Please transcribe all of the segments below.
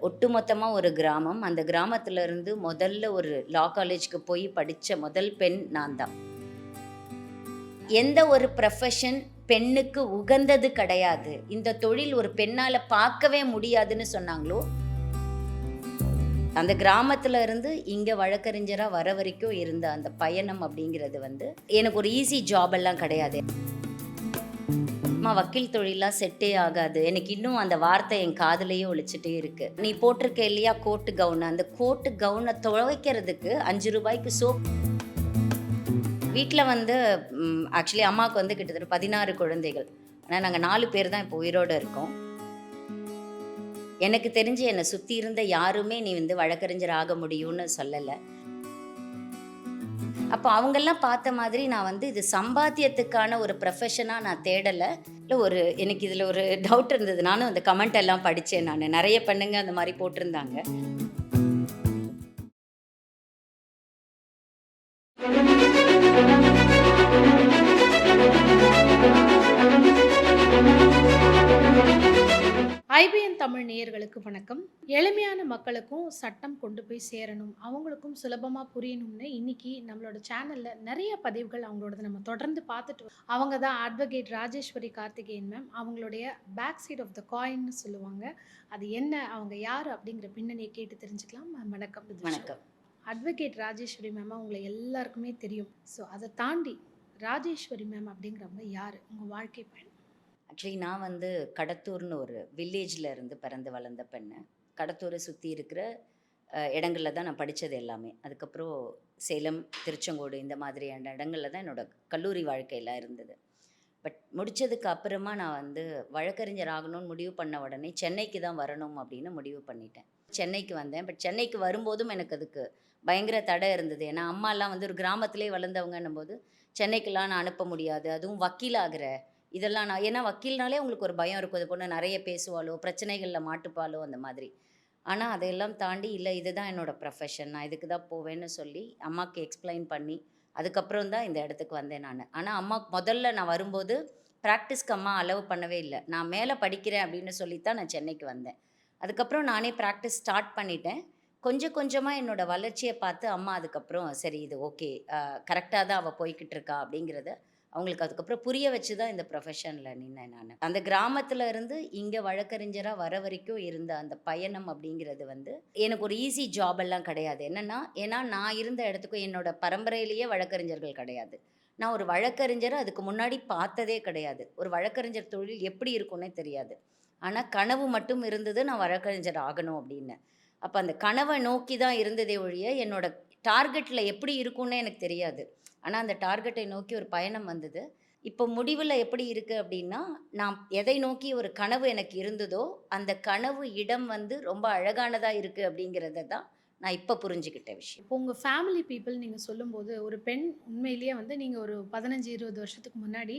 ஒட்டுமொத்தமாக ஒரு கிராமம். அந்த கிராமத்துல இருந்து முதல்ல ஒரு லா காலேஜ்க்கு போய் படித்த முதல் பெண் நான் தான். எந்த ஒரு ப்ரொஃபஷன் பெண்ணுக்கு உகந்தது கிடையாது, இந்த தொழில் ஒரு பெண்ணால் பார்க்கவே முடியாதுன்னு சொன்னாங்களோ, அந்த கிராமத்துல இருந்து இங்கே வழக்கறிஞராக வர வரைக்கும் இருந்த அந்த பயணம் அப்படிங்கிறது எனக்கு ஒரு ஈஸி ஜாப் எல்லாம் கிடையாது. வக்கீல் தொழிலாம் செட்டே ஆகாது. எனக்கு இன்னும் அந்த வார்த்தை என் காதுலயே ஒலிச்சுட்டே இருக்கு. நீ போட்டிருக்க இல்லையா கோட்டு கவுன், அந்த கோட்டு கவுனை துவைக்கிறதுக்கு ₹5 சோப். வீட்டில் ஆக்சுவலி அம்மாவுக்கு கிட்டத்தட்ட 16 குழந்தைகள். ஆனால் நாங்கள் 4 பேர் தான் இப்போ உயிரோடு இருக்கோம். எனக்கு தெரிஞ்சு என்னை சுற்றி இருந்த யாருமே நீ வழக்கறிஞர் ஆக முடியும்னு சொல்லலை. அப்போ அவங்கெல்லாம் பார்த்த மாதிரி நான் இது சம்பாத்தியத்துக்கான ஒரு ப்ரொஃபஷனாக நான் தேடலை. இல்லை, எனக்கு இதில் ஒரு டவுட் இருந்தது. நானும் அந்த கமெண்ட் எல்லாம் படித்தேன். நான் நிறைய பெண்ணுங்க அந்த மாதிரி போட்டிருந்தாங்க. ஐபிஎன் தமிழ் நேயர்களுக்கு வணக்கம். எளிமையான மக்களுக்கும் சட்டம் கொண்டு போய் சேரணும், அவங்களுக்கும் சுலபமாக புரியணும்னு இன்னைக்கு நம்மளோட சேனலில் நிறைய பதிவுகள் அவங்களோட நம்ம தொடர்ந்து பார்த்துட்டு அவங்க தான் அட்வொகேட் ராஜேஸ்வரி கார்த்திகேயன் மேம். அவங்களுடைய பேக் சைட் ஆஃப் த காயின்னு சொல்லுவாங்க. அது என்ன, அவங்க யார் அப்படிங்கிற பின்னணியை கேட்டு தெரிஞ்சுக்கலாம். மேம் வணக்கம். வணக்கம். அட்வொகேட் ராஜேஸ்வரி மேம் உங்களை எல்லாருக்குமே தெரியும். ஸோ அதை தாண்டி ராஜேஸ்வரி மேம் அப்படிங்கிறவங்க யார், உங்கள் வாழ்க்கை பயணம்? ஆக்சுவலி நான் கடத்தூர்னு ஒரு வில்லேஜில் இருந்து பிறந்து வளர்ந்த பெண்ணு. கடத்தூரை சுற்றி இருக்கிற இடங்களில் தான் நான் படித்தது எல்லாமே. அதுக்கப்புறம் சேலம், திருச்செங்கோடு இந்த மாதிரியான இடங்களில் தான் என்னோடய கல்லூரி வாழ்க்கையெல்லாம் இருந்தது. பட் முடித்ததுக்கு அப்புறமா நான் வழக்கறிஞர் ஆகணும்னு முடிவு பண்ண உடனே சென்னைக்கு தான் வரணும் அப்படின்னு முடிவு பண்ணிட்டேன். சென்னைக்கு வந்தேன். பட் சென்னைக்கு வரும்போதும் எனக்கு அதுக்கு பயங்கர தடை இருந்தது. ஏன்னா அம்மாலாம் ஒரு கிராமத்திலே வளர்ந்தவங்கன்னும் போது சென்னைக்கெலாம் நான் அனுப்ப முடியாது. அதுவும் வக்கீலாகிற இதெல்லாம் நான், ஏன்னா வக்கீல்னாலே உங்களுக்கு ஒரு பயம் இருக்கும். இது பொண்ணு நிறைய பேசுவாளோ, பிரச்சனைகளில் மாட்டுப்பாளோ அந்த மாதிரி. ஆனால் அதையெல்லாம் தாண்டி இல்லை, இதுதான் என்னோடய ப்ரொஃபஷன், நான் இதுக்கு தான் போவேன்னு சொல்லி அம்மாவுக்கு எக்ஸ்பிளைன் பண்ணி அதுக்கப்புறம் தான் இந்த இடத்துக்கு வந்தேன் நான். ஆனால் அம்மாவுக்கு முதல்ல நான் வரும்போது ப்ராக்டிஸ்க்கு அம்மா அலோவ் பண்ணவே இல்லை. நான் மேலே படிக்கிறேன் அப்படின்னு சொல்லித்தான் நான் சென்னைக்கு வந்தேன். அதுக்கப்புறம் நானே ப்ராக்டிஸ் ஸ்டார்ட் பண்ணிட்டேன். கொஞ்சம் கொஞ்சமாக என்னோடய வளர்ச்சியை பார்த்து அம்மா அதுக்கப்புறம் சரி இது ஓகே, கரெக்டாக தான் அவள் போய்கிட்டு இருக்கா அப்படிங்கிறத அவங்களுக்கு அதுக்கப்புறம் புரிய வச்சு தான் இந்த ப்ரொஃபஷனில் நின்னேன் நான். அந்த கிராமத்தில் இருந்து இங்கே வழக்கறிஞராக வர வரைக்கும் இருந்த அந்த பயணம் அப்படிங்கிறது எனக்கு ஒரு ஈஸி ஜாப் எல்லாம் கிடையாது. என்னென்னா, ஏன்னா நான் இருந்த இடத்துக்கும் என்னோட பரம்பரையிலேயே வழக்கறிஞர்கள் கிடையாது. நான் ஒரு வழக்கறிஞரை அதுக்கு முன்னாடி பார்த்ததே கிடையாது. ஒரு வழக்கறிஞர் தொழில் எப்படி இருக்குன்னே தெரியாது. ஆனால் கனவு மட்டும் இருந்தது, நான் வழக்கறிஞர் ஆகணும் அப்படின்னு. அப்போ அந்த கனவை நோக்கி தான் இருந்ததே ஒழிய என்னோட டார்கெட்டில் எப்படி இருக்குன்னே எனக்கு தெரியாது. ஆனால் அந்த டார்கெட்டை நோக்கி ஒரு பயணம் வந்தது. இப்போ முடிவில் எப்படி இருக்குது அப்படின்னா, நான் எதை நோக்கி ஒரு கனவு எனக்கு இருந்ததோ அந்த கனவு இடம் ரொம்ப அழகானதாக இருக்குது அப்படிங்கிறத தான் நான் இப்போ புரிஞ்சுக்கிட்ட விஷயம். இப்போ உங்கள் ஃபேமிலி பீப்புள் நீங்கள் சொல்லும்போது, ஒரு பெண் உண்மையிலேயே நீங்கள் ஒரு 15, 20 வருஷத்துக்கு முன்னாடி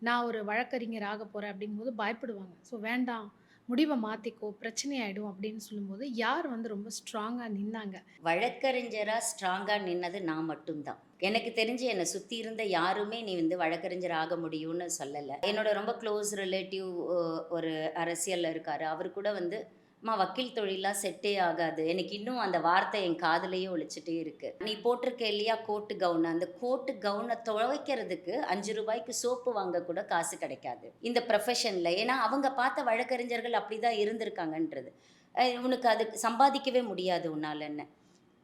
நான் ஒரு வழக்கறிஞர் ஆக போகிறேன் அப்படிங்கும்போது பயப்படுவாங்க. ஸோ வேண்டாம், முடிவை மாற்றிக்கோ, பிரச்சனை ஆகிடும் அப்படின்னு சொல்லும்போது யார் ரொம்ப ஸ்ட்ராங்காக நின்னாங்க? வழக்கறிஞராக ஸ்ட்ராங்காக நின்னது நான் மட்டும்தான். எனக்கு தெரிஞ்சு என்னை சுற்றி இருந்த யாருமே நீ வழக்கறிஞர் ஆக முடியும்னு சொல்லலை. என்னோட ரொம்ப க்ளோஸ் ரிலேட்டிவ் ஒரு அரசியலில் இருக்கார். அவர் கூட வக்கீல் தொழிலாம் செட்டே ஆகாது, எனக்கு இன்னும் அந்த வார்த்தை என் காதுலயே ஒலிச்சுட்டே இருக்கு. நீ போட்டிருக்க இல்லையா கோட்டு கவுன், அந்த கோட்டு கவுனை துவைக்கிறதுக்கு ₹5 சோப்பு வாங்க கூட காசு கிடைக்காது இந்த ப்ரொஃபஷனில். ஏன்னா அவங்க பார்த்த வழக்கறிஞர்கள் அப்படி தான் இருந்திருக்காங்கன்றது. உனக்கு அதுக்கு சம்பாதிக்கவே முடியாது உன்னால். என்ன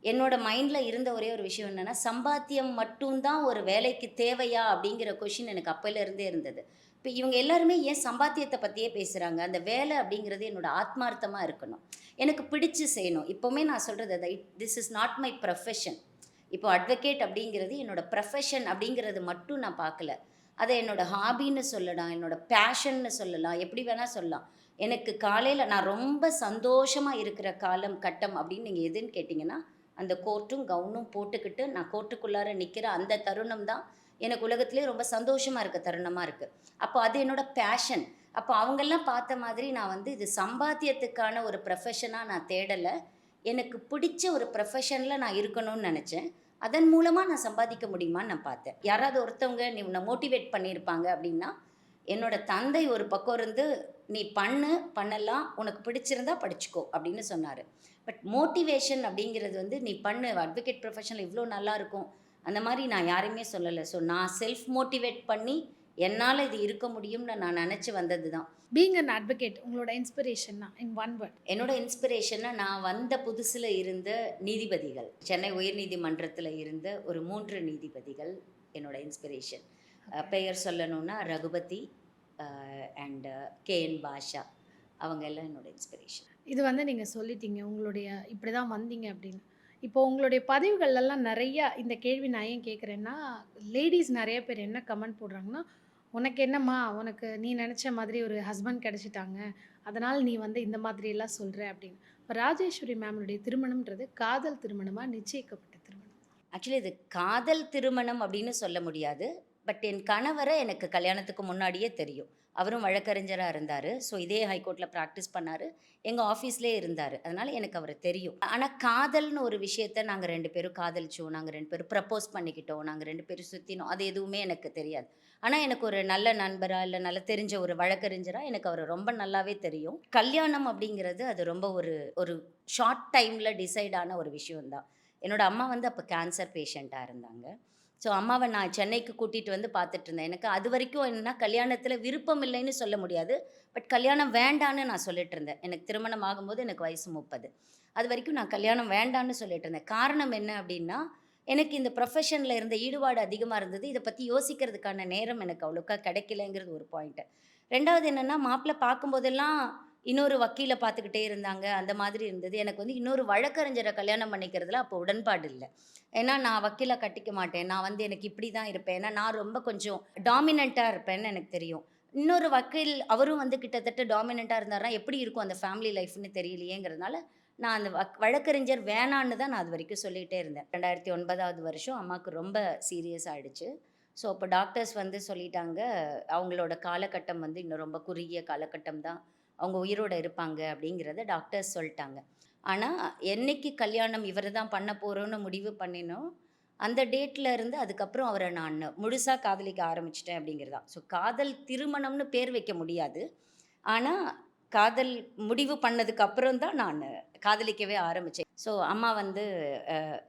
என்னோட மைண்டில் இருந்த ஒரே ஒரு விஷயம் என்னென்னா, சம்பாத்தியம் மட்டும்தான் ஒரு வேலைக்கு தேவையா அப்படிங்கிற கொஷின் எனக்கு அப்போலேருந்தே இருந்தது. இப்போ இவங்க எல்லாருமே ஏன் சம்பாத்தியத்தை பற்றியே பேசுகிறாங்க? அந்த வேலை அப்படிங்கிறது என்னோடய ஆத்மார்த்தமாக இருக்கணும், எனக்கு பிடிச்சு செய்யணும். இப்போவுமே நான் சொல்கிறது அதை, this is not my profession. இப்போ அட்வொகேட் அப்படிங்கிறது என்னோடய ப்ரொஃபஷன் அப்படிங்கிறது மட்டும் நான் பார்க்கல. அதை என்னோடய ஹாபின்னு சொல்லலாம், என்னோடய பேஷன்னு சொல்லலாம், எப்படி வேணால் சொல்லலாம். எனக்கு காலையில் நான் ரொம்ப சந்தோஷமாக இருக்கிற கட்டம் அப்படின்னு நீங்கள் எதுன்னு கேட்டிங்கன்னா, அந்த கோட்டும் கவுனும் போட்டுக்கிட்டு நான் கோர்ட்டுக்குள்ளார நிற்கிற அந்த தருணம் தான் எனக்கு உலகத்திலே ரொம்ப சந்தோஷமாக இருக்க தருணமாக இருக்குது. அப்போ அது என்னோடய பேஷன். அப்போ அவங்கெல்லாம் பார்த்த மாதிரி நான் இது சம்பாத்தியத்துக்கான ஒரு ப்ரொஃபஷனாக நான் தேடலை. எனக்கு பிடிச்ச ஒரு ப்ரொஃபஷனில் நான் இருக்கணும்னு நினச்சேன். அதன் மூலமாக நான் சம்பாதிக்க முடியுமான்னு நான் பார்த்தேன். யாராவது ஒருத்தவங்க நீ உன்னை மோட்டிவேட் பண்ணியிருப்பாங்க அப்படின்னா, என்னோட தந்தை ஒரு பக்கம் இருந்து, "நீ பண்ணலாம். உனக்கு பிடிச்சிருந்தா படிச்சுக்கோ" அப்படின்னு சொன்னாரு. பட் மோட்டிவேஷன் அப்படிங்கிறது வந்து, "நீ பண்ணு. அட்வொகேட் ப்ரொஃபஷன்ல இவ்ளோ நல்லா இருக்கும்." அந்த மாரி நான் யாரையுமே சொல்லல. ஸோ நான் செல்ஃப் மோட்டிவேட் பண்ணி, என்னால இது இருக்க முடியும்னு நான் நெனச்சு வந்தது தான். பீயிங் அன் அட்வொகேட் உங்களோட இன்ஸ்பிரேஷன்னா இன் ஒன் வேர்ட்? என்னோட இன்ஸ்பிரேஷன்னா, நான் வந்த புதுசுல இருந்த நீதிபதிகள். சென்னை உயர்நீதிமன்றத்தில இருந்த ஒரு 3 நீதிபதிகள் என்னோட இன்ஸ்பிரேஷன். பெயர் சொல்லணும்னா ரகுபதி, அ அண்ட் கே.என். பாஷா. அவங்க எல்லாம் என்னோட இன்ஸ்பிரேஷன். இது வந்து நீங்க சொல்லிட்டீங்க. உங்களுடைய இப்படிதான் வந்தீங்க அப்படின்னு. இப்போ உங்களுடைய பதிவுகள்லாம் நெறையா இந்த கேள்வி நான் ஏன் கேட்குறேன்னா, லேடீஸ் நெறைய பேர் என்ன கமெண்ட் போடுறாங்கன்னா, "உனக்கு என்னம்மா, உனக்கு நீ நெனச்ச மாதிரி ஒரு ஹஸ்பண்ட் கெடைச்சிட்டாங்க. அதனால நீ வந்து இந்த மாதிரியெல்லாம் சொல்ற" அப்படின்னு. இப்ப ராஜேஸ்வரி மேம்னுடைய திருமணம்ன்றது காதல் திருமணமா? நிச்சயிக்கப்பட்ட திருமணமா? ஆக்சுவலி இது காதல் திருமணம் அப்படின்னு சொல்ல முடியாது. பட் என் கணவர எனக்கு கல்யாணத்துக்கு முன்னாடியே தெரியும். அவரும் வழக்கறிஞரா இருந்தாரு. ஸோ இதே ஹைகோர்ட்ல பிராக்டிஸ் பண்ணாரு. எங்க ஆஃபீஸ்லயே இருந்தாரு. அதனால எனக்கு அவர தெரியும். ஆனா காதல்னு ஒரு விஷயத்த நாங்க 2 பேரும் காதலிச்சோம். நாங்க 2 பேரும் ப்ரப்போஸ் பண்ணிக்கிட்டோம். நாங்க 2 பேரும் சுத்தினோம். அது எதுவுமே எனக்கு தெரியாது. ஆனா எனக்கு ஒரு நல்ல நண்பரா, இல்ல நல்லா தெரிஞ்ச ஒரு வழக்கறிஞரா எனக்கு அவர ரொம்ப நல்லாவே தெரியும். கல்யாணம் அப்படிங்கிறது அது ரொம்ப ஒரு ஒரு ஷார்ட் டைம்ல டிசைட் ஆன ஒரு விஷயம் தான். என்னோட அம்மா வந்து அப்ப கேன்சர் பேஷண்ட்டா இருந்தாங்க. ஸோ அம்மாவ நான் சென்னைக்கு கூட்டிட்டு வந்து பார்த்துட்டுருந்தேன். எனக்கு அதுவரைக்கும் என்னன்னா, கல்யாணத்தில விருப்பம் இல்லைன்னு சொல்ல முடியாது. பட் கல்யாணம் வேண்டான்னு நான் சொல்லிட்டுருந்தேன். எனக்கு திருமணம் ஆகும்போது எனக்கு வயசு 30. அதுவரைக்கும் நான் கல்யாணம் வேண்டான்னு சொல்லிட்டுருந்தேன். காரணம் என்ன அப்டின்னா, எனக்கு இந்த ப்ரொஃபஷன்ல இருந்த ஈடுபாடு அதிகமா இருந்தது. இத பத்தி யோசிக்கிறதுக்கான நேரம் எனக்கு அவ்வளோக்கா கிடைக்கலங்கிறது ஒரு பாயிண்ட்டு. 2வது என்னன்னா, மாப்பிள பார்க்கும்போதெல்லாம் இன்னொரு வக்கீல பார்த்துக்கிட்டே இருந்தாங்க. அந்த மாதிரி இருந்தது. எனக்கு வந்து இன்னொரு வழக்கறிஞர கல்யாணம் பண்ணிக்கிறதுல அப்போ உடன்பாடு இல்ல. ஏன்னா, நான் வக்கீலா கட்டிக்க மாட்டேன். நான் வந்து எனக்கு இப்படி தான் இருப்பேன். ஏன்னா, நான் ரொம்ப கொஞ்சம் டாமினன்ட்டா இருப்பேன்னு எனக்கு தெரியும். இன்னொரு வக்கீல் அவரும் வந்து கிட்டத்தட்ட டாமினன்ட்டா இருந்தாருன்னா, எப்படி இருக்கும் அந்த ஃபேமிலி லைஃப்ன்னு தெரியலையேங்கிறதுனால, நான் அந்த வழக்கறிஞர் வேணான்னு தான் நான் அதுவரைக்கும் சொல்லிட்டே இருந்தேன். 2009வது வருஷம் அம்மாக்கு ரொம்ப சீரியஸ் ஆயிடுச்சு. ஸோ, அப்போ டாக்டர்ஸ் வந்து சொல்லிட்டாங்க, அவங்களோட காலகட்டம் வந்து இன்னும் ரொம்ப குறுகிய காலகட்டம் தான். அவங்க உயிரோட இருப்பாங்க அப்படிங்கிறத டாக்டர்ஸ் சொல்ட்டாங்க. ஆனா, என்னைக்கு கல்யாணம் இவர தான் பண்ண போறோம்னு முடிவு பண்ணினோ, அந்த டேட்ல இருந்து அதுக்கப்புறம் அவர நானு முழுசா காதலிக்க ஆரம்பிச்சுட்டேன் அப்படிங்கிறது தான். ஸோ காதல் திருமணம்னு பேர் வைக்க முடியாது. ஆனா, காதல் முடிவு பண்ணதுக்கு அப்புறம் தான் நானு காதலிக்கவே ஆரம்பிச்சேன். ஸோ அம்மா வந்து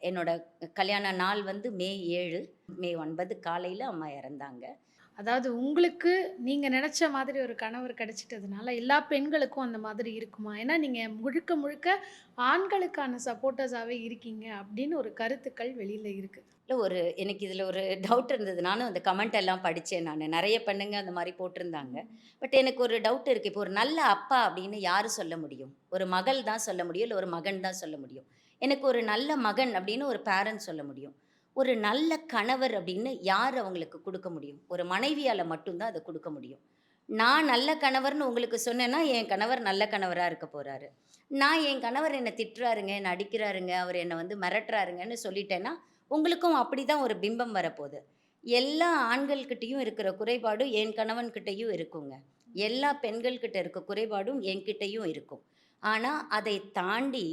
என்னோட கல்யாண நாள் வந்து மே 7, மே 9 காலையில அம்மா இறந்தாங்க. அதாவது உங்களுக்கு நீங்க நெனச்ச மாதிரி ஒரு கணவர் கிடைச்சிட்டதுனால, எல்லா பெண்களுக்கும் அந்த மாதிரி இருக்குமா? ஏன்னா நீங்க முழுக்க முழுக்க ஆண்களுக்கான சப்போர்ட்டர்ஸாவே இருக்கீங்க அப்படின்னு ஒரு கருத்துக்கள் வெளியில இருக்கு. இல்ல எனக்கு இதுல ஒரு டவுட் இருந்தது. நானும் அந்த கமெண்ட் எல்லாம் படிச்சேன் நானு. நெறைய பெண்ணுங்க அந்த மாரி போட்டிருந்தாங்க. ம். பட் எனக்கு ஒரு டவுட் இருக்கு. இப்போ ஒரு நல்ல அப்பா அப்படின்னு யாரு சொல்ல முடியும்? ஒரு மகள் தான் சொல்ல முடியும். இல்ல ஒரு மகன் தான் சொல்ல முடியும். எனக்கு ஒரு நல்ல மகன் அப்படின்னு ஒரு பேரண்ட் சொல்ல முடியும். ஒரு நல்ல கணவர் அப்படின்னு யார் அவங்களுக்கு குடுக்க முடியும்? ஒரு மனைவியால மட்டும் தான் அத குடுக்க முடியும். நான் நல்ல கணவர்ன்னு உங்களுக்கு சொன்னேன்னா, என் கணவர் நல்ல கணவரா இருக்க போறாரு. நான் என் கணவர் என்ன திட்டுறாருங்க, என்ன அடிக்கிறாருங்க, அவரு என்ன வந்து மிரட்டுறாருங்கன்னு சொல்லிட்டேன்னா, உங்களுக்கும் அப்படிதான் ஒரு பிம்பம் வரப்போது. எல்லா ஆண்கள்கிட்டயும் இருக்கிற குறைபாடு என் கணவன்கிட்டயும் இருக்குங்க. எல்லா பெண்கள்கிட்ட இருக்க குறைபாடும் என்கிட்டயும் இருக்கும். ஆனா, அதை தாண்டி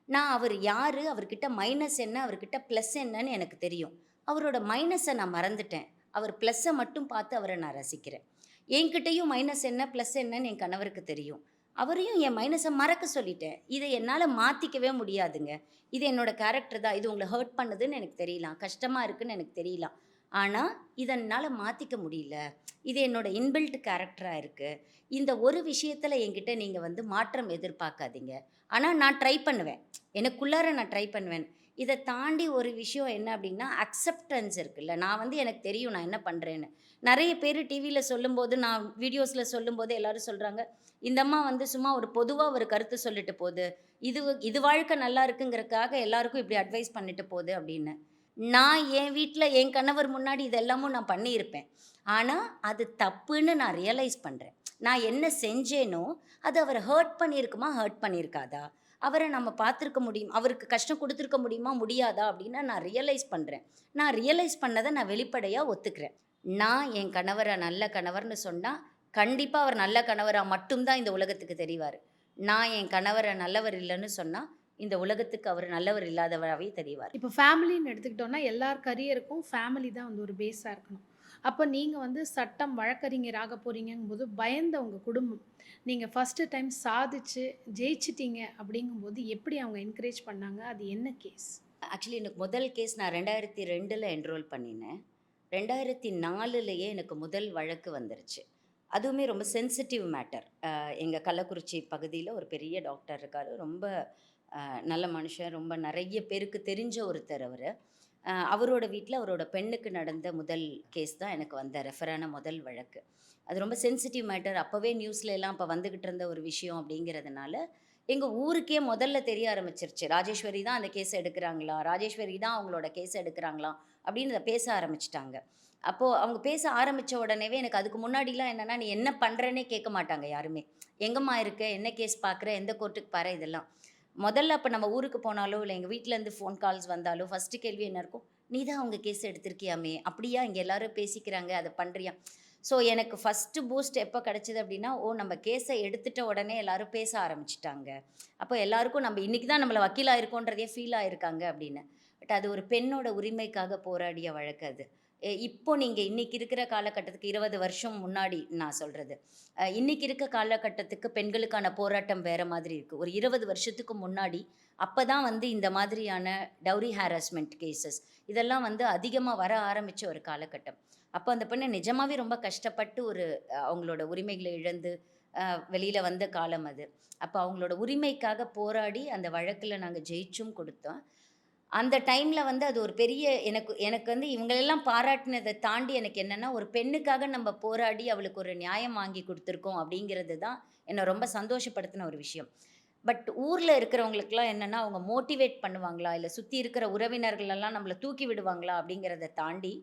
நான் அவரு யாரு? அவர்கிட்ட மைனஸ் என்ன? அவர்கிட்ட பிளஸ் என்னன்னு எனக்கு தெரியும். அவரோட மைனஸ நான் மறந்துட்டேன். அவர் பிளஸ்ஸ மட்டும் பார்த்து அவர நான் ரசிக்கிறேன். என்கிட்டயும் மைனஸ் என்ன, பிளஸ் என்னன்னு என் கணவருக்கு தெரியும். அவரையும் என் மைனஸ மறக்க சொல்லிட்டேன். இத என்னால மாத்திக்கவே முடியாதுங்க. இது என்னோட கேரக்டர் தான். இது உங்கள ஹர்ட் பண்ணுதுன்னு எனக்கு தெரியலாம். கஷ்டமா இருக்குன்னு எனக்கு தெரியலாம். ஆனா, இத என்னால மாத்திக்க முடியல. இது என்னோட இன்பில்ட் கேரக்டரா இருக்கு. இந்த ஒரு விஷயத்துல என்கிட்ட நீங்க வந்து மாற்றம் எதிர்பார்க்காதீங்க. ஆனா, நான் ட்ரை பண்ணுவேன். எனக்குள்ளார நான் ட்ரை பண்ணுவேன். இத தாண்டி ஒரு விஷயம் என்ன அப்டின்னா, அக்செப்டன்ஸ் இருக்குல்ல. நான் வந்து எனக்கு தெரியும் நான் என்ன பண்றேன்னு. நெறைய பேரு டிவில சொல்லும்போது, நான் வீடியோஸ்ல சொல்லும்போது எல்லாரும் சொல்றாங்க, "இந்த அம்மா வந்து சும்மா ஒரு பொதுவா ஒரு கருத்து சொல்லிட்டு போது. இது வாழ்க்கை நல்லா இருக்குங்கிறதுக்காக எல்லாருக்கும் இப்டி அட்வைஸ் பண்ணிட்டு போது" அப்டின்னு. நான் என் வீட்ல என் கணவர் முன்னாடி இது எல்லாமும் நான் பண்ணியிருப்பேன். ஆனா, அது தப்புன்னு நான் ரியலைஸ் பண்றேன். நான் என்ன செஞ்சேனோ, அது அவர ஹர்ட் பண்ணியிருக்குமா? ஹர்ட் பண்ணியிருக்காதா? அவர நம்ம பார்த்துருக்க முடியும் அவருக்கு கஷ்டம் குடுத்துருக்க முடியுமா? முடியாதா? அப்டின்னு நான் ரியலைஸ் பண்றேன். நான் ரியலைஸ் பண்ணத நான் வெளிப்படையா ஒத்துக்கிறேன். நான் என் கணவர நல்ல கணவர்ன்னு சொன்னா, கண்டிப்பா அவர் நல்ல கணவரா மட்டும் தான் இந்த உலகத்துக்கு தெரிவாரு. நான் என் கணவர நல்லவர் இல்லன்னு சொன்னா, இந்த உலகத்துக்கு அவரு நல்லவர் இல்லாதவராவே தெரிவார். இப்போ ஃபேமிலின்னு எடுத்துக்கிட்டோம்னா, எல்லார் கரியருக்கும் ஃபேமிலி தான் வந்து ஒரு பேஸா இருக்கணும். அப்போ நீங்க வந்து சட்டம் வழக்கறிஞராக போறீங்கங்கும்போது பயந்த உங்க குடும்பம், நீங்க ஃபர்ஸ்ட்டு டைம் சாதிச்சு ஜெயிச்சிட்டீங்க அப்படிங்கும்போது எப்படி அவங்க என்கரேஜ் பண்ணாங்க? அது என்ன கேஸ்? ஆக்சுவலி எனக்கு முதல் கேஸ் நான் 2002ல என்ரோல் பண்ணினேன். 2004லயே எனக்கு முதல் வழக்கு வந்துருச்சு. அதுவுமே ரொம்ப சென்சிட்டிவ் மேட்டர். எங்க கள்ளக்குறிச்சி பகுதியில ஒரு பெரிய டாக்டர் இருக்காரு. ரொம்ப நல்ல மனுஷன். ரொம்ப நெறைய பேருக்கு தெரிஞ்ச ஒருத்தர் அவரு. அவரோட வீட்ல அவரோட பெண்ணுக்கு நடந்த முதல் கேஸ் தான் எனக்கு வந்த ரெஃபரான முதல் வழக்கு. அது ரொம்ப சென்சிட்டிவ் மேட்டர். அப்பவே நியூஸ்ல எல்லாம் அப்ப வந்துகிட்டு இருந்த ஒரு விஷயம் அப்படிங்கிறதுனால, எங்க ஊருக்கே முதல்ல தெரிய ஆரம்பிச்சுருச்சு. ராஜேஸ்வரி தான் அந்த கேஸ எடுக்குறாங்களா? ராஜேஸ்வரி தான் அவங்களோட கேஸ எடுக்குறாங்களா? அப்படின்னு இத பேச ஆரம்பிச்சுட்டாங்க. அப்போ அவங்க பேச ஆரம்பிச்ச உடனேவே எனக்கு அதுக்கு முன்னாடிலாம் என்னன்னா, "நீ என்ன பண்றன்னே?" கேட்க மாட்டாங்க யாருமே. "எங்கம்மா இருக்க? என்ன கேஸ் பார்க்குற? எந்த கோர்ட்டுக்கு பார?" இதெல்லாம். முதல்ல அப்ப நம்ம ஊருக்கு போனாலோ, இல்ல எங்க வீட்லேருந்து ஃபோன் கால்ஸ் வந்தாலோ, ஃபர்ஸ்ட்டு கேள்வி என்ன இருக்கும்? "நீ தான் அவங்க கேஸ் எடுத்திருக்கியாமே! அப்படியா இங்க எல்லாரும் பேசிக்கிறாங்க, அத பண்றியா?" ஸோ எனக்கு ஃபர்ஸ்ட்டு பூஸ்ட் எப்ப கிடைச்சது அப்படின்னா, ஓ! நம்ம கேஸ எடுத்துட்ட உடனே எல்லாரும் பேச ஆரம்பிச்சுட்டாங்க. அப்போ எல்லாருக்கும் நம்ம இன்னைக்கு தான் நம்மள வக்கீல் ஆயிருக்கோன்றதே ஃபீல் ஆயிருக்காங்க அப்படின்னு. பட் அது ஒரு பெண்ணோட உரிமைக்காக போராடிய வழக்கு அது. இப்போ நீங்க இன்னைக்கு இருக்கிற காலகட்டத்துக்கு 20 வருஷம் முன்னாடி நான் சொல்றது. இன்னைக்கு இருக்க காலகட்டத்துக்கு பெண்களுக்கான போராட்டம் வேற மாதிரி இருக்கு. ஒரு 20 வருஷத்துக்கு முன்னாடி, அப்பதான் வந்து இந்த மாதிரியான டவுரி ஹாரஸ்மென்ட் கேஸஸ் இதெல்லாம் வந்து அதிகமா வர ஆரம்பிச்ச ஒரு காலகட்டம். அப்ப அந்த பெண்ணு நிஜமாவே ரொம்ப கஷ்டப்பட்டு ஒரு அவங்களோட உரிமைகள இழந்து, அ வெளியில வந்த காலம் அது. அப்ப அவங்களோட உரிமைக்காக போராடி அந்த வழக்குல நாங்க ஜெயிச்சும் கொடுத்தோம். அந்த டைம்ல வந்து அது ஒரு பெரிய எனக்கு எனக்கு வந்து இவங்களெல்லாம் பாராட்டுனத தாண்டி எனக்கு என்னன்னா, ஒரு பெண்ணுக்காக நம்ம போராடி அவளுக்கு ஒரு நியாயம் வாங்கி குடுத்துருக்கோம் அப்படிங்கிறது தான் என்ன ரொம்ப சந்தோஷப்படுத்தின ஒரு விஷயம். பட் ஊர்ல இருக்கிறவங்களுக்குலாம் என்னன்னா, அவங்க மோட்டிவேட் பண்ணுவாங்களா? இல்ல சுத்தி இருக்கிற உறவினர்கள் எல்லாம் நம்மள தூக்கி விடுவாங்களா? அப்படிங்கிறத தாண்டி,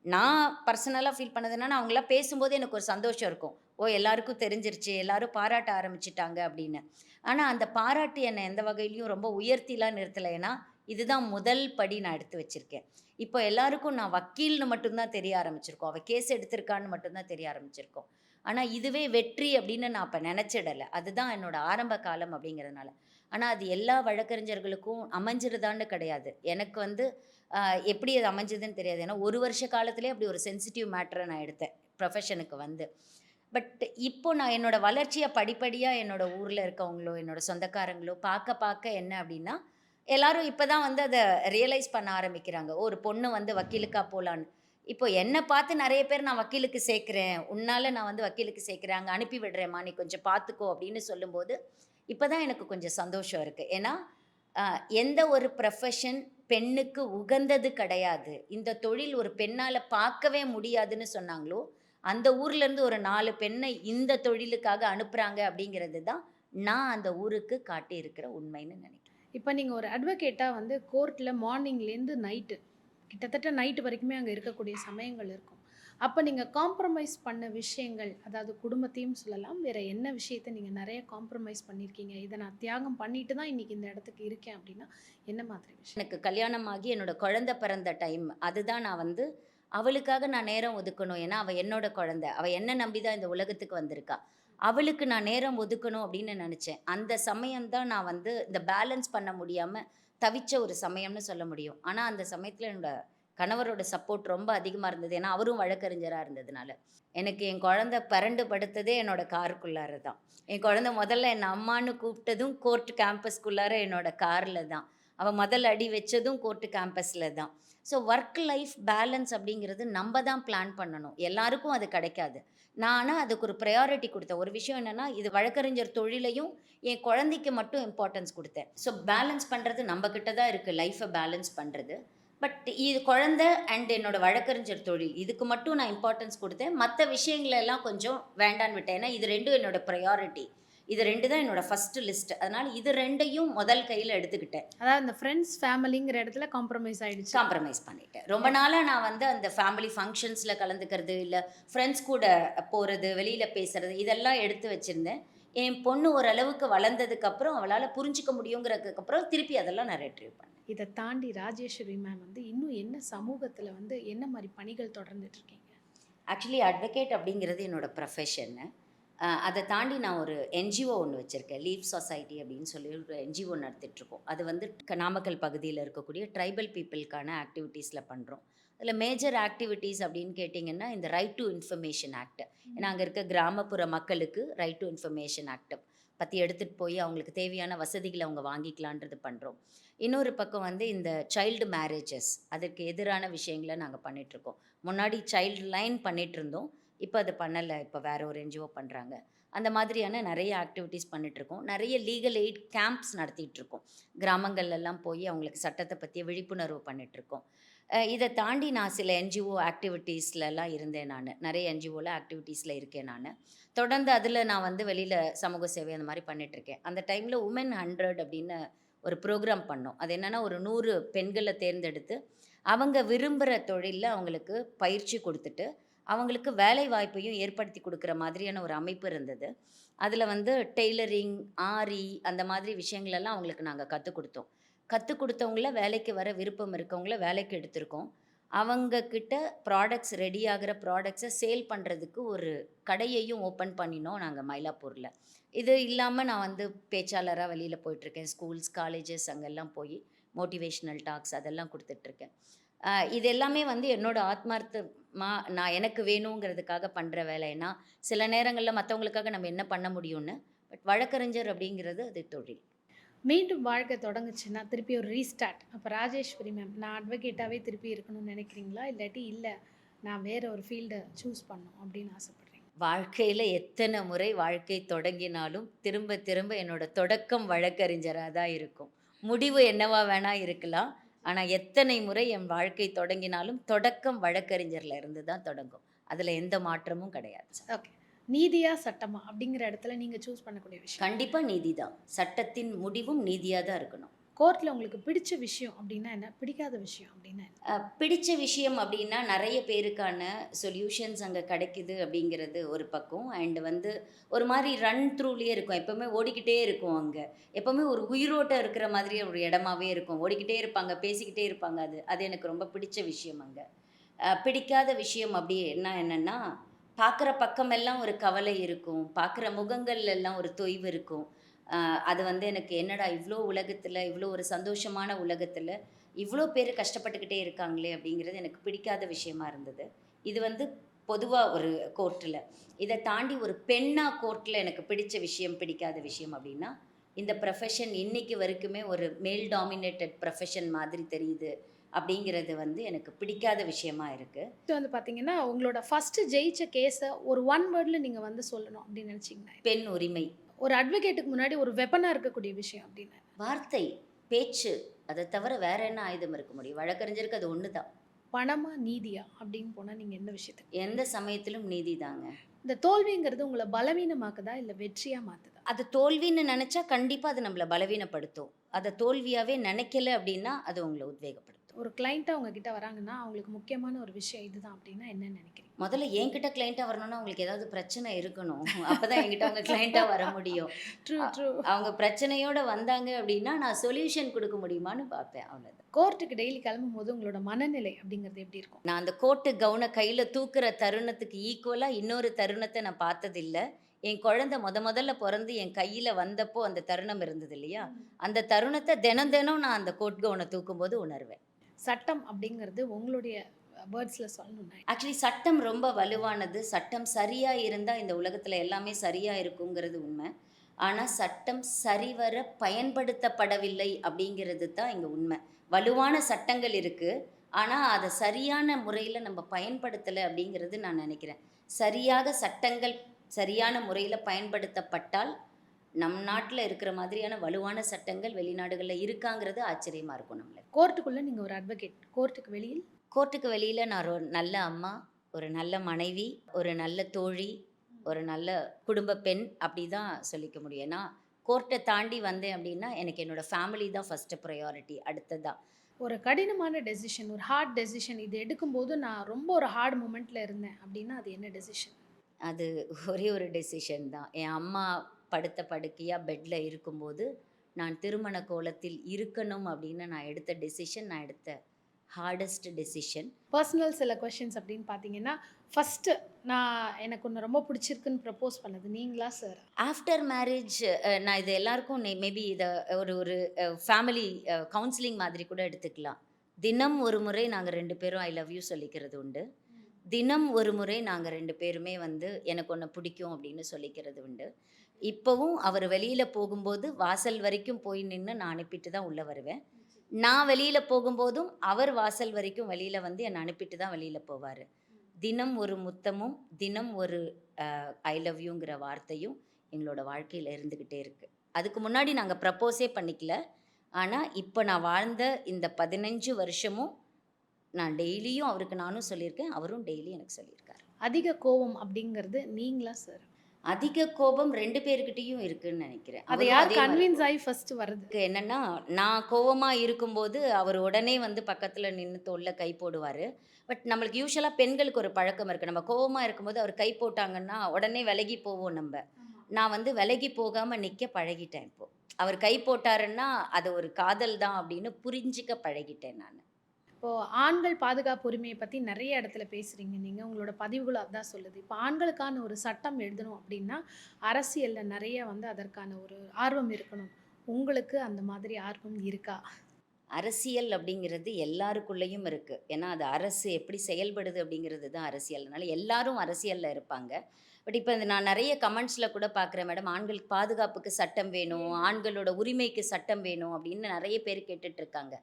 நான் பர்சனலா ஃபீல் பண்ணது என்னன்னா, அவங்கலாம் பேசும்போது எனக்கு ஒரு சந்தோஷம் இருக்கும். ஓ! எல்லாருக்கும் தெரிஞ்சிருச்சு, எல்லாரும் பாராட்ட ஆரம்பிச்சுட்டாங்க அப்படின்னு. ஆனா அந்த பாராட்டு என்ன எந்த வகையிலயும் ரொம்ப உயர்த்திலாம் நிறுத்தல. ஏன்னா, இதுதான் முதல் படி நான் எடுத்து வச்சிருக்கேன். இப்போ எல்லாருக்கும் நான் வக்கீல்னு மட்டும் தான் தெரிய ஆரம்பிச்சிருக்கோம். அவ கேஸ் எடுத்திருக்கான்னு மட்டும் தான் தெரிய ஆரம்பிச்சிருக்கோம். ஆனா, இதுவே வெற்றி அப்படின்னு நான் அப்ப நெனச்சிடல. அதுதான் என்னோட ஆரம்ப காலம் அப்படிங்கிறதுனால. ஆனா, அது எல்லா வழக்கறிஞர்களுக்கும் அமைஞ்சிருதான்னு கிடையாது. எனக்கு வந்து அ எப்படி அது அமைஞ்சதுன்னு தெரியாது. ஏன்னா, 1 வருஷ காலத்திலேயே அப்படி ஒரு சென்சிட்டிவ் மேட்டர நான் எடுத்தேன். ப்ரொஃபஷனுக்கு வந்து. பட் இப்போ நான் என்னோட வளர்ச்சிய படிப்படியா என்னோட ஊர்ல இருக்கவங்களோ, என்னோட சொந்தக்காரங்களோ பார்க்க என்ன அப்படின்னா, எல்லாரும் இப்ப தான் வந்து அத ரியலைஸ் பண்ண ஆரம்பிக்கிறாங்க. ஒரு பொண்ணு வந்து வக்கீலுக்கா போலான்னு. இப்போ என்ன பார்த்து நெறைய பேர் நான் வக்கீலுக்கு சேர்க்கிறேன். உன்னால நான் வந்து வக்கீலுக்கு சேர்க்கிறேன். அங்க அனுப்பி விடுறேன்ம்மா. நீ கொஞ்சம் பார்த்துக்கோ அப்படின்னு சொல்லும்போது, இப்ப தான் எனக்கு கொஞ்சம் சந்தோஷம் இருக்கு. ஏன்னா, அ எந்த ஒரு ப்ரொஃபஷன் பெண்ணுக்கு உகந்தது கிடையாது. இந்த தொழில் ஒரு பெண்ணால பார்க்கவே முடியாதுன்னு சொன்னாங்களோ, அந்த ஊர்லேருந்து ஒரு 4 பெண்ண இந்த தொழிலுக்காக அனுப்புறாங்க அப்படிங்கிறது தான், நான் அந்த ஊருக்கு காட்டியிருக்கிற உண்மைன்னு நினைக்கிறேன். இப்ப நீங்க ஒரு அட்வொகேட்டா வந்து கோர்ட்ல மார்னிங்லேருந்து நைட்டு, கிட்டத்தட்ட நைட் வரைக்குமே அங்க இருக்கக்கூடிய சமயங்கள் இருக்கும். அப்ப நீங்க காம்ப்ரமைஸ் பண்ண விஷயங்கள், அதாவது குடும்பத்தையும் சொல்லலாம், வேற என்ன விஷயத்த நீங்க நெறைய காம்ப்ரமைஸ் பண்ணியிருக்கீங்க? இத நான் தியாகம் பண்ணிட்டு தான் இன்னைக்கு இந்த இடத்துக்கு இருக்கேன் அப்டின்னா, என்ன மாதிரி விஷயம்? எனக்கு கல்யாணம் ஆகி என்னோட குழந்தை பிறந்த டைம். அதுதான் நான் வந்து அவளுக்காக நான் நேரம் ஒதுக்கணும். ஏன்னா, அவ என்னோட குழந்தை. அவ என்ன நம்பி தான் இந்த உலகத்துக்கு வந்திருக்கா. அவளுக்கு நான் நேரம் ஒதுக்கணும் அப்படின்னு நெனச்சேன். அந்த சமயம் தான் நான் வந்து இந்த பேலன்ஸ் பண்ண முடியாம தவிச்ச ஒரு சமயம்னு சொல்ல முடியும். ஆனா, அந்த சமயத்துல என்னோட கணவரோட சப்போர்ட் ரொம்ப அதிகமா இருந்தது. ஏன்னா, அவரும் வழக்கறிஞரா இருந்ததுனால. எனக்கு என் குழந்தை பெரண்டு படுத்ததே என்னோட காருக்குள்ளார தான். என் குழந்தை முதல்ல என்ன அம்மான்னு கூப்பிட்டதும் கோர்ட் கேம்பஸ்க்குள்ளார என்னோட கார்ல தான். அவ முதல் அடி வச்சதும் கோர்ட் கேம்பஸ்ல தான். ஸோ ஒர்க் லைஃப் பேலன்ஸ் அப்படிங்கிறது நம்ம தான் பிளான் பண்ணணும். எல்லாருக்கும் அது கிடைக்காது. நான் ஆனா அதுக்கு ஒரு ப்ரையாரிட்டி குடுத்தேன். ஒரு விஷயம் என்னன்னா, இது வழக்கறிஞர் தொழிலையும் என் குழந்தைக்கு மட்டும் இம்பார்ட்டன்ஸ் குடுத்தேன். ஸோ பேலன்ஸ் பண்றது நம்ம கிட்ட தான் இருக்கு. லைஃப்ப பேலன்ஸ் பண்றது. பட் இது குழந்தை அண்ட் என்னோட வழக்கறிஞர் தொழில். இதுக்கு மட்டும் நான் இம்பார்ட்டன்ஸ் குடுத்தேன். மத்த விஷயங்கள எல்லாம் கொஞ்சம் வேண்டான்னு விட்டேன். ஏன்னா, இது 2ம் என்னோட ப்ரையாரிட்டி. இது 2 தான் என்னோட ஃபர்ஸ்ட் லிஸ்ட். அதனால இது 2யும் முதல் கையில எடுத்துக்கிட்டேன். அதாவது இந்த ஃப்ரெண்ட்ஸ், ஃபேமிலிங்கிற இடத்துல காம்ப்ரமைஸ் ஆயிடுச்சு. காம்ப்ரமைஸ் பண்ணிட்டேன். ரொம்ப நாளா நான் வந்து அந்த ஃபேமிலி ஃபங்ஷன்ஸ்ல கலந்துக்கிறது, இல்ல ஃப்ரெண்ட்ஸ் கூட போறது, வெளியில பேசுறது இதெல்லாம் எடுத்து வச்சிருந்தேன். என் பொண்ணு ஓரளவுக்கு வளர்ந்ததுக்கப்புறம், அவளால புரிஞ்சுக்க முடியுங்கிறதுக்கப்புறம் திருப்பி அதெல்லாம் நான் ரெட்ரீவ் பண்ணேன். இத தாண்டி ராஜேஸ்வரி மேம் வந்து இன்னும் என்ன சமூகத்துல வந்து என்ன மாரி பணிகள் தொடர்ந்துட்டு இருக்கீங்க? ஆக்சுவலி அட்வொகேட் அப்படிங்கிறது என்னோட ப்ரொஃபஷன்னு. அத தாண்டி நான் ஒரு என்ஜிஓ ஒண்ணு வச்சிருக்கேன். லீஃப் சொசைட்டி அப்படின்னு சொல்லி ஒரு என்ஜிஓ நடத்திட்டுருக்கோம். அது வந்து நாமக்கல் பகுதியில இருக்கக்கூடிய ட்ரைபல் பீப்பிள்க்கான ஆக்டிவிட்டீஸ்ல பண்றோம். அதில் மேஜர் ஆக்டிவிட்டீஸ் அப்படின்னு கேட்டிங்கன்னா, இந்த ரைட் டு இன்ஃபர்மேஷன் ஆக்ட். ஏன்னா அங்கே இருக்க கிராமப்புற மக்களுக்கு ரைட் டு இன்ஃபர்மேஷன் ஆக்ட் பற்றி எடுத்துகிட்டு போய் அவங்களுக்கு தேவையான வசதிகளை அவங்க வாங்கிக்கலான்றது பண்ணுறோம். இன்னொரு பக்கம் வந்து இந்த சைல்டு மேரேஜஸ் அதற்கு எதிரான விஷயங்கள நாங்கள் பண்ணிகிட்ருக்கோம். முன்னாடி சைல்டு லைன் பண்ணிகிட்ருந்தோம். இப்போ அது பண்ணலை. இப்போ வேற ஒரு என்ஜிஓ பண்ணுறாங்க. அந்த மாதிரியான நிறைய ஆக்டிவிட்டீஸ் பண்ணிகிட்ருக்கோம். நிறைய லீகல் எய்ட் கேம்ப்ஸ் நடத்திட்டுருக்கோம். கிராமங்கள்லாம் போய் அவங்களுக்கு சட்டத்தை பற்றிய விழிப்புணர்வு பண்ணிகிட்ருக்கோம். இதை தாண்டி நான் சில என்ஜிஓ ஆக்டிவிட்டீஸ்லலாம் இருந்தேன் நான். நிறைய என்ஜிஓவில் ஆக்டிவிட்டீஸில் இருக்கேன் நான். தொடர்ந்து அதில் நான் வந்து வெளியில் சமூக சேவை அந்த மாதிரி பண்ணிகிட்ருக்கேன். அந்த டைமில் உமன் 100 அப்படின்னு ஒரு ப்ரோக்ராம் பண்ணோம். அது என்னென்னா ஒரு 100 பெண்களை தேர்ந்தெடுத்து அவங்க விரும்புகிற தொழிலில் அவங்களுக்கு பயிற்சி கொடுத்துட்டு அவங்களுக்கு வேலை வாய்ப்பையும் ஏற்படுத்தி கொடுக்குற மாதிரியான ஒரு அமைப்பு இருந்தது. அதில் வந்து டெய்லரிங், ஆரி அந்த மாதிரி விஷயங்களெல்லாம் அவங்களுக்கு நாங்கள் கற்றுக் கொடுத்தோம். கற்றுக் கொடுத்தவங்கள வேலைக்கு வர விருப்பம் இருக்கவங்கள வேலைக்கு எடுத்திருக்கோம். அவங்க கிட்ட ப்ராடக்ட்ஸ் ரெடி ஆகிற ப்ராடக்ட்ஸை சேல் பண்ணுறதுக்கு ஒரு கடையையும் ஓப்பன் பண்ணினோம் நாங்கள் மயிலாப்பூரில். இது இல்லாமல் நான் வந்து பேச்சாளராக வெளியில் போயிட்டுருக்கேன். ஸ்கூல்ஸ், காலேஜஸ் அங்கெல்லாம் போய் மோட்டிவேஷ்னல் டாக்ஸ் அதெல்லாம் கொடுத்துட்ருக்கேன். இது எல்லாமே வந்து என்னோட ஆத்மார்த்தமா நான் எனக்கு வேணுங்கிறதுக்காக பண்ணுற வேலைன்னா, சில நேரங்கள்ல மத்தவங்களுக்காக நம்ம என்ன பண்ண முடியும்னு. பட் வழக்கறிஞர் அப்படிங்கிறது அது தொழில். மீண்டும் வாழ்க்கை தொடங்குச்சுன்னா திருப்பி ஒரு ரீஸ்டார்ட். அப்போ ராஜேஸ்வரி மேம் நான் அட்வொகேட்டாகவே திருப்பி இருக்கணும்னு நினைக்கிறீங்களா? இல்லாட்டி இல்லை நான் வேற ஒரு ஃபீல்டை சூஸ் பண்ணணும் அப்படின்னு ஆசைப்பட்றீங்க? வாழ்க்கையில எத்தனை முறை வாழ்க்கை தொடங்கினாலும், திரும்ப திரும்ப என்னோட தொடக்கம் வழக்கறிஞரா தான் இருக்கும். முடிவு என்னவா வேணா இருக்கலாம். ஆனா, எத்தனை முறை என் வாழ்க்கை தொடங்கினாலும், தொடக்கம் வழக்கறிஞர்ல இருந்து தான் தொடங்கும். அதுல எந்த மாற்றமும் கிடையாது. ஓகே. நீதியா சட்டமா அப்படிங்கிற இடத்துல நீங்க சூஸ் பண்ணக்கூடிய விஷயம். கண்டிப்பா நீதி தான். சட்டத்தின் முடிவும் நீதியா தான் இருக்கணும். கோர்ட்ல உங்களுக்கு பிடிச்ச விஷயம் அப்படின்னா என்ன? பிடிக்காத விஷயம் அப்படின்னா என்ன? பிடிச்ச விஷயம் அப்படின்னா, நெறைய பேருக்கான சொல்யூஷன்ஸ் அங்க கிடைக்குது அப்படிங்கிறது ஒரு பக்கம். அண்ட் வந்து ஒரு மாரி ரன் த்ரூலயே இருக்கும். எப்பவுமே ஓடிக்கிட்டே இருக்கும் அங்க. எப்பவுமே ஒரு உயிரோட்டம் இருக்கிற மாதிரி ஒரு இடமாவே இருக்கும். ஓடிக்கிட்டே இருப்பாங்க, பேசிக்கிட்டே இருப்பாங்க. அது அது எனக்கு ரொம்ப பிடிச்ச விஷயம் அங்க. பிடிக்காத விஷயம் அப்படின்னா என்னன்னா, பார்க்குற பக்கமெல்லாம் ஒரு கவலை இருக்கும். பார்க்குற முகங்கள்ல எல்லாம் ஒரு தொய்வு இருக்கும். அது வந்து எனக்கு என்னடா இவ்ளோ உலகத்துல, இவ்ளோ ஒரு சந்தோஷமான உலகத்துல, இவ்ளோ பேரு கஷ்டப்பட்டுக்கிட்டே இருக்காங்களே! அப்படிங்கிறது எனக்கு பிடிக்காத விஷயமா இருந்தது. இது வந்து பொதுவா ஒரு கோர்ட்ல. இத தாண்டி ஒரு பெண்ணா கோர்ட்ல எனக்கு பிடிச்ச விஷயம், பிடிக்காத விஷயம் அப்படின்னா, இந்த ப்ரொஃபஷன் இன்னைக்கு வரைக்குமே ஒரு மேல் டாமினேட்டட் ப்ரொஃபஷன் மாதிரி தெரியுது. அப்படிங்கிறது வந்து எனக்கு பிடிக்காத விஷயமா இருக்கு. இது வந்து பார்த்தீங்கன்னா, உங்களோட ஃபர்ஸ்ட்டு ஜெயிச்ச கேஸ ஒரு ஒன் வேர்ட்ல நீங்க வந்து சொல்லணும் அப்படின்னு நினைச்சீங்கன்னா, பெண் உரிமை, ஒரு அட்வொகேட்டுக்கு முன்னாடி ஒரு வெப்பனா இருக்கக்கூடிய விஷயம் அப்படின்னா, வார்த்தை, பேச்சு. அத தவிர வேற என்ன ஆயுதம் இருக்க முடியும்? வழக்கறிஞருக்கு அது ஒண்ணு தான். பணமா, நீதியா அப்படின்னு போனா நீங்க எந்த விஷயத்துக்கு? எந்த சமயத்திலும் நீதிதாங்க. இந்த தோல்விங்கிறது உங்கள பலவீனமாக்குதா? இல்ல வெற்றியா மாத்துதா? அது தோல்வின்னு நெனச்சா கண்டிப்பா அது நம்மள பலவீனப்படுத்தும். அத தோல்வியாவே நெனைக்கல அப்டின்னா, அது உங்கள உத்வேகப்படுத்தும். ஒரு கிளையண்ட்டா உங்ககிட்ட வராங்கன்னா, அவங்களுக்கு முக்கியமான ஒரு விஷயம் இதுதான் அப்படின்னா என்னன்னு நினைக்கிறீங்க? முதல்ல என்கிட்ட கிளையண்ட்டா வரணும்னா, அவங்களுக்கு ஏதாவது பிரச்சனை இருக்கணும். அப்பதான் என்கிட்ட அவங்க கிளையண்ட்டா வர முடியும். True, a true. அவங்க பிரச்சனையோட வந்தாங்க அப்டின்னா, நான் சொல்யூஷன் குடுக்க முடியுமான்னு பார்ப்பேன். அவ்வளோதான். கோர்ட்டுக்கு டெய்லி கிளம்பும்போது உங்களோட மனநிலை அப்படிங்கிறது எப்படி இருக்கும்? நான் அந்த கோர்ட்டு கவுன கையில தூக்குற தருணத்துக்கு ஈக்குவலா இன்னொரு தருணத்த நான் பார்த்ததில்ல. என் குழந்தை மொதல்ல பொறந்து என் கையில வந்தப்போ அந்த தருணம் இருந்தது இல்லையா? அந்த தருணத்த தினம் தினம் நான் அந்த கோர்ட் கவுன தூக்கும்போது உணர்வேன். சட்டம் அப்படிங்கிறது உங்களுடைய வேர்ட்ஸ்ல சொல்லணும்னா ஆக்சுவலி சட்டம் ரொம்ப வலுவானது. சட்டம் சரியா இருந்தா இந்த உலகத்துல எல்லாமே சரியா இருக்குங்கிறது உண்ம. ஆனா சட்டம் சரிவர பயன்படுத்தப்படவில்லை அப்படிங்கிறது தான் இங்க உண்ம. வலுவான சட்டங்கள் இருக்கு. ஆனா அத சரியான முறையில நம்ம பயன்படுத்தல அப்படிங்கிறது நான் நெனைக்கிறேன். சரியாக சட்டங்கள் சரியான முறையில பயன்படுத்தப்பட்டால், நம் நாட்டுல இருக்கிற மாதிரியான வலுவான சட்டங்கள் வெளிநாடுகள்ல இருக்காங்கிறது ஆச்சரியமா இருக்கும் நம்மளுக்கு. கோர்ட்டுக்குள்ள நீங்க ஒரு அட்வொகேட். கோர்ட்டுக்கு வெளியில் கோர்ட்டுக்கு வெளியில நான் ஒரு நல்ல அம்மா, ஒரு நல்ல மனைவி, ஒரு நல்ல தோழி, ஒரு நல்ல குடும்ப பெண் அப்படி தான் சொல்லிக்க முடியும். ஏன்னா, கோர்ட்ட தாண்டி வந்தேன் அப்படின்னா, எனக்கு என்னோட ஃபேமிலி தான் ஃபர்ஸ்ட்டு ப்ரையாரிட்டி அடுத்ததா. ஒரு கடினமான டெசிஷன், ஒரு ஹார்ட் டெசிஷன் இது எடுக்கும்போது நான் ரொம்ப ஒரு ஹார்ட் மொமெண்ட்ல இருந்தேன் அப்படின்னா, அது என்ன டெசிஷன்? அது ஒரே ஒரு டெசிஷன் தான். என் அம்மா படுத்த படுக்கையா பெட்ல இருக்கும்போது, நான் திருமண கோலத்தில் இருக்கணும் அப்படின்னு நான் எடுத்த டெசிஷன், நான் எடுத்த ஹார்டஸ்ட் டெசிஷன். பர்சனல் சில கொஸ்டின்ஸ் அப்படின்னு பார்த்தீங்கன்னா, ஃபர்ஸ்ட்டு நான் எனக்கு ஒண்ணு ரொம்ப பிடிச்சிருக்குன்னு ப்ரப்போஸ் பண்ணது நீங்களா சார்? ஆஃப்டர் மேரேஜ் நான் இது எல்லாருக்கும் மேபி இத ஒரு ஒரு ஃபேமிலி கவுன்சிலிங் மாதிரி கூட எடுத்துக்கலாம். தினம் ஒரு முறை நாங்க 2 பேரும் ஐ லவ் யூ சொல்லிக்கிறது உண்டு. தினம் ஒரு முறை நாங்க 2 பேருமே வந்து எனக்கு உன்ன பிடிக்கும் அப்படின்னு சொல்லிக்கிறது உண்டு. இப்பவும் அவரு வெளியில போகும்போது வாசல் வரைக்கும் போய் நின்னு நான் அனுப்பிட்டு தான் உள்ள வருவேன். நான் வெளியில போகும்போதும் அவர் வாசல் வரைக்கும் வெளியில வந்து என்ன அனுப்பிட்டு தான் வெளியில போவாரு. தினம் ஒரு முத்தமும், தினம் ஒரு ஐ லவ் யூங்கிற வார்த்தையும் எங்களோட வாழ்க்கையில இருந்துகிட்டே இருக்கு. அதுக்கு முன்னாடி நாங்க ப்ரப்போஸே பண்ணிக்கல. ஆனா, இப்ப நான் வாழ்ந்த இந்த 15 வருஷமும் நான் டெய்லியும் அவருக்கு நானும் சொல்லியிருக்கேன். அவரும் டெய்லி எனக்கு சொல்லியிருக்காரு. அதிக கோவம் அப்படிங்கிறது நீங்களா சார்? அதிக கோபம் 2 பேர்கிட்டயும் இருக்குன்னு நெனைக்கிறேன். அதை அவரும் யார் அதே மாரி கன்வின்ஸ் ஆகி ஃபர்ஸ்ட் வருது? எனக்கு என்னன்னா, நான் கோவமா இருக்கும்போது, அவர் உடனே வந்து பக்கத்துல நின்னு தோள்ல கை போடுவாரு. பட் நம்மளுக்கு யூசுவலா பெண்களுக்கு ஒரு பழக்கம் இருக்கு. நம்ம கோவமா இருக்கும்போது அவர் கை போட்டாங்கன்னா, உடனே விலகி போவோம் நம்ப. நான் வந்து விலகி போகாம நிக்க பழகிட்டேன் இப்போ. அவர் கை போட்டாருன்னா, அது ஒரு காதல் தான் அப்படின்னு புரிஞ்சுக்க பழகிட்டேன் நானு. இப்போ ஆண்கள் பாதுகாப்பு உரிமையை பத்தி நிறைய இடத்துல பேசுறீங்க நீங்க. உங்களோட பதிவுகள் அதான் சொல்லுது. இப்போ ஆண்களுக்கான ஒரு சட்டம் எழுதணும் அப்படின்னா, அரசியல்ல நிறைய வந்து அதற்கான ஒரு ஆர்வம் இருக்கணும். உங்களுக்கு அந்த மாதிரி ஆர்வம் இருக்கா? அரசியல் அப்படிங்கிறது எல்லாருக்குள்ளேயும் இருக்கு. ஏன்னா, அது அரசு எப்படி செயல்படுது அப்படிங்கிறது தான் அரசியல். அதனால எல்லாரும் அரசியல்ல இருப்பாங்க. பட் இப்ப நான் நெறைய கமெண்ட்ஸ்ல கூட பார்க்குறேன் மேடம், ஆண்களுக்கு பாதுகாப்புக்கு சட்டம் வேணும், ஆண்களோட உரிமைக்கு சட்டம் வேணும் அப்படின்னு நெறைய பேர் கேட்டுட்டு இருக்காங்க.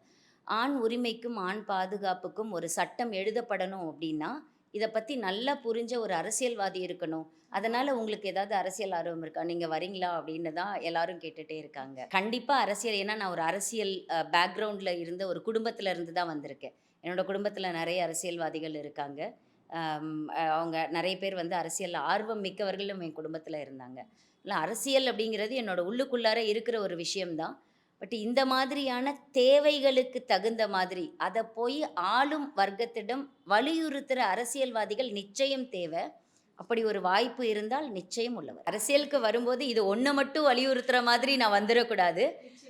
ஆண் உரிமைக்கும், ஆண் பாதுகாப்புக்கும் ஒரு சட்டம் எழுதப்படணும் அப்படின்னா, இத பத்தி நல்லா புரிஞ்ச ஒரு அரசியல்வாதி இருக்கணும். அதனால உங்களுக்கு ஏதாவது அரசியல் ஆர்வம் இருக்கா? நீங்க வரீங்களா? அப்படின்னு தான் எல்லாரும் கேட்டுட்டே இருக்காங்க. கண்டிப்பா அரசியல் ஏன்னா நான் ஒரு அரசியல் பேக்ரவுண்ட்ல இருந்த ஒரு குடும்பத்தில இருந்து தான் வந்திருக்கேன். என்னோட குடும்பத்தில நெறைய அரசியல்வாதிகள் இருக்காங்க. அம் அவங்க நெறைய பேர் வந்து அரசியல்ல ஆர்வம் மிக்கவர்களும் என் குடும்பத்தில இருந்தாங்க. இல்ல அரசியல் அப்படிங்கிறது என்னோட உள்ளுக்குள்ளார இருக்கிற ஒரு விஷயம் தான். பட் இந்த மாதிரியான தேவைகளுக்கு தகுந்த மாதிரி, அத போய் ஆளும் வர்க்கத்திடம் வலியுறுத்துற அரசியல்வாதிகள் நிச்சயம் தேவ. அப்படி ஒரு வாய்ப்பு இருந்தால் நிச்சயம் உள்ளவர். அரசியலுக்கு வரும்போது இது ஒண்ண மட்டும் வலியுறுத்துற மாதிரி நான் வந்துரக்கூடாது.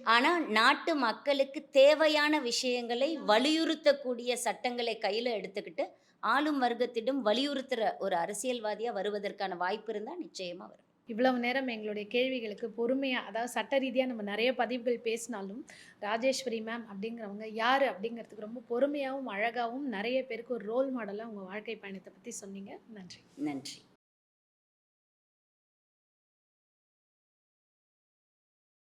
ஆனா, நாட்டு மக்களுக்கு தேவையான விஷயங்களை வலியுறுத்தக்கூடிய சட்டங்களை கையில எடுத்துக்கிட்டு, ஆளும் வர்க்கத்திடம் வலியுறுத்துற ஒரு அரசியல்வாதியா வருவதற்கான வாய்ப்பு இருந்தா நிச்சயமா வருவேன். இவ்வளவு நேரம் எங்களுடைய கேள்விகளுக்கு பொறுமையா, அதாவது சட்ட ரீதியா நம்ம நிறைய பதிவுகள் பேசினாலும், ராஜேஸ்வரி மேம் அப்படிங்கிறவங்க யாரு அப்படிங்கிறதுக்கு ரொம்ப பொறுமையாவும், அழகாவும் நிறைய பேருக்கு ஒரு ரோல் மாடலா உங்க வாழ்க்கை பயணத்த பத்தி சொன்னீங்க. நன்றி. நன்றி.